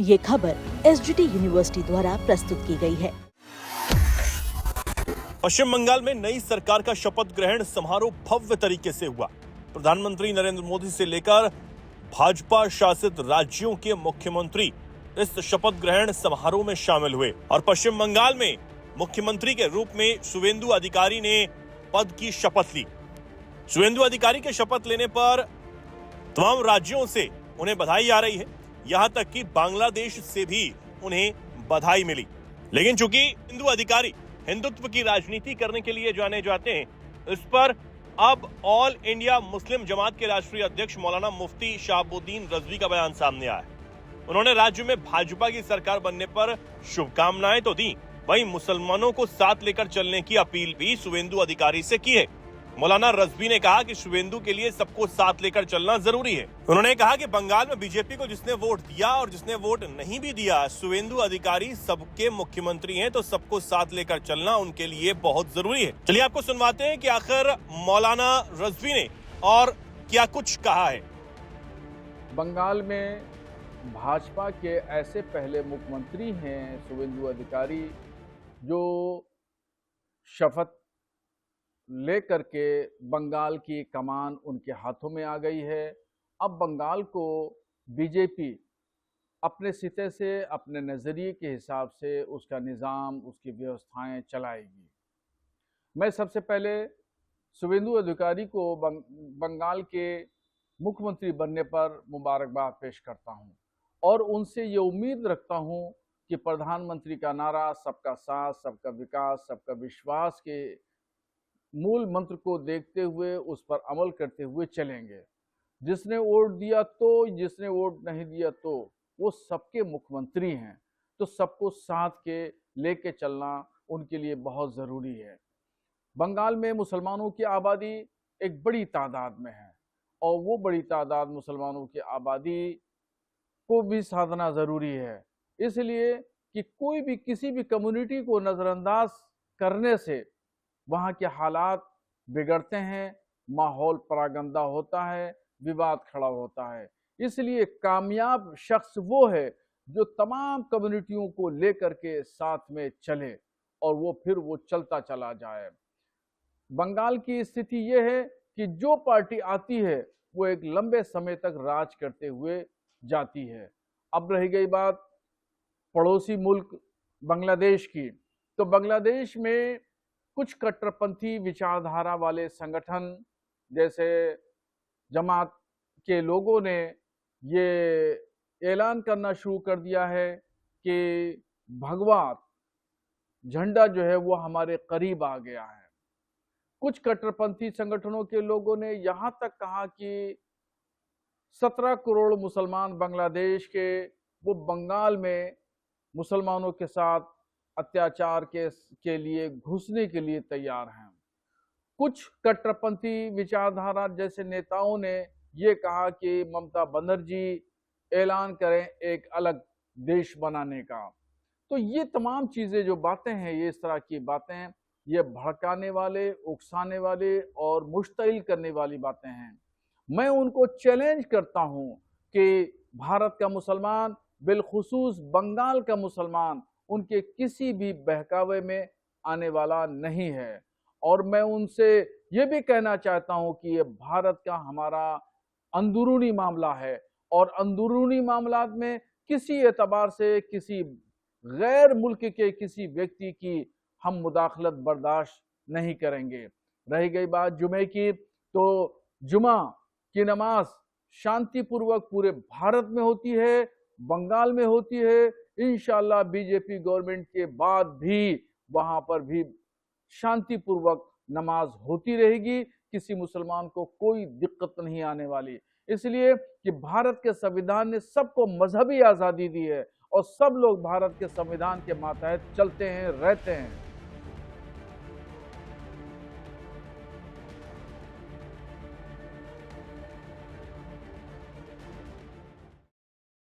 ये खबर SGT university द्वारा प्रस्तुत की गई है। पश्चिम बंगाल में नई सरकार का शपथ ग्रहण समारोह भव्य तरीके से हुआ। प्रधानमंत्री नरेंद्र मोदी से लेकर भाजपा शासित राज्यों के मुख्यमंत्री इस शपथ ग्रहण समारोह में शामिल हुए और पश्चिम बंगाल में मुख्यमंत्री के रूप में शुवेंदु अधिकारी ने पद की शपथ ली। शुवेंदु अधिकारी के शपथ लेने पर तमाम राज्यों से उन्हें बधाई आ रही है, यहां तक कि बांग्लादेश से भी उन्हें बधाई मिली। लेकिन चूंकि शुवेंदु अधिकारी हिंदुत्व की राजनीति करने के लिए जाने जाते हैं, इस पर अब ऑल इंडिया मुस्लिम जमात के राष्ट्रीय अध्यक्ष मौलाना मुफ्ती शहाबुद्दीन रजवी का बयान सामने आया है। उन्होंने राज्य में भाजपा की सरकार बनने पर शुभकामनाएं तो दी, वहीं मुसलमानों को साथ लेकर चलने की अपील भी शुवेंदु अधिकारी से की है। मौलाना रजवी ने कहा कि शुवेंदु के लिए सबको साथ लेकर चलना जरूरी है। उन्होंने कहा कि बंगाल में बीजेपी को जिसने वोट दिया और जिसने वोट नहीं भी दिया, शुवेंदु अधिकारी सबके मुख्यमंत्री हैं, तो सबको साथ लेकर चलना उनके लिए बहुत जरूरी है। चलिए आपको सुनवाते हैं कि आखिर मौलाना रजवी ने और क्या कुछ कहा है। बंगाल में भाजपा के ऐसे पहले मुख्यमंत्री हैं शुवेंदु अधिकारी, जो शपथ लेकर के बंगाल की कमान उनके हाथों में आ गई है। अब बंगाल को बीजेपी अपने सिते से, अपने नज़रिए के हिसाब से उसका निज़ाम, उसकी व्यवस्थाएं चलाएगी। मैं सबसे पहले शुवेंदु अधिकारी को बंगाल के मुख्यमंत्री बनने पर मुबारकबाद पेश करता हूं और उनसे ये उम्मीद रखता हूं कि प्रधानमंत्री का नारा सबका साथ, सबका विकास, सबका विश्वास के मूल मंत्र को देखते हुए उस पर अमल करते हुए चलेंगे। जिसने वोट दिया तो, जिसने वोट नहीं दिया तो, वो सबके मुख्यमंत्री हैं, तो सबको साथ के लेके चलना उनके लिए बहुत ज़रूरी है। बंगाल में मुसलमानों की आबादी एक बड़ी तादाद में है और वो बड़ी तादाद मुसलमानों की आबादी को भी साधना ज़रूरी है, इसलिए कि कोई भी किसी भी कम्युनिटी को नज़रअंदाज करने से वहाँ के हालात बिगड़ते हैं, माहौल परागंदा होता है, विवाद खड़ा होता है। इसलिए कामयाब शख्स वो है जो तमाम कम्युनिटियों को लेकर के साथ में चले और वो फिर वो चलता चला जाए। बंगाल की स्थिति ये है कि जो पार्टी आती है वो एक लंबे समय तक राज करते हुए जाती है। अब रही गई बात पड़ोसी मुल्क बांग्लादेश की, तो बांग्लादेश में कुछ कट्टरपंथी विचारधारा वाले संगठन जैसे जमात के लोगों ने ये ऐलान करना शुरू कर दिया है कि भगवा झंडा जो है वो हमारे करीब आ गया है। कुछ कट्टरपंथी संगठनों के लोगों ने यहाँ तक कहा कि 17 करोड़ मुसलमान बांग्लादेश के वो बंगाल में मुसलमानों के साथ अत्याचार के लिए घुसने के लिए तैयार हैं। कुछ कट्टरपंथी विचारधारा जैसे नेताओं ने ये कहा कि ममता बनर्जी ऐलान करें एक अलग देश बनाने का। तो ये तमाम चीज़ें जो बातें हैं, ये इस तरह की बातें, ये भड़काने वाले, उकसाने वाले और मुश्तिल करने वाली बातें हैं। मैं उनको चैलेंज करता हूं कि भारत का मुसलमान, बिलखुसूस बंगाल का मुसलमान, उनके किसी भी बहकावे में आने वाला नहीं है। और मैं उनसे ये भी कहना चाहता हूं कि ये भारत का हमारा अंदरूनी मामला है और अंदरूनी मामलात में किसी एतबार से किसी गैर मुल्क के किसी व्यक्ति की हम मुदाखलत बर्दाश्त नहीं करेंगे। रही गई बात जुमे की, तो जुमा की नमाज शांतिपूर्वक पूरे भारत में होती है, बंगाल में होती है। इंशाअल्लाह बीजेपी गवर्नमेंट के बाद भी वहां पर भी शांतिपूर्वक नमाज होती रहेगी, किसी मुसलमान को कोई दिक्कत नहीं आने वाली। इसलिए कि भारत के संविधान ने सबको मजहबी आज़ादी दी है और सब लोग भारत के संविधान के मातहत चलते हैं, रहते हैं।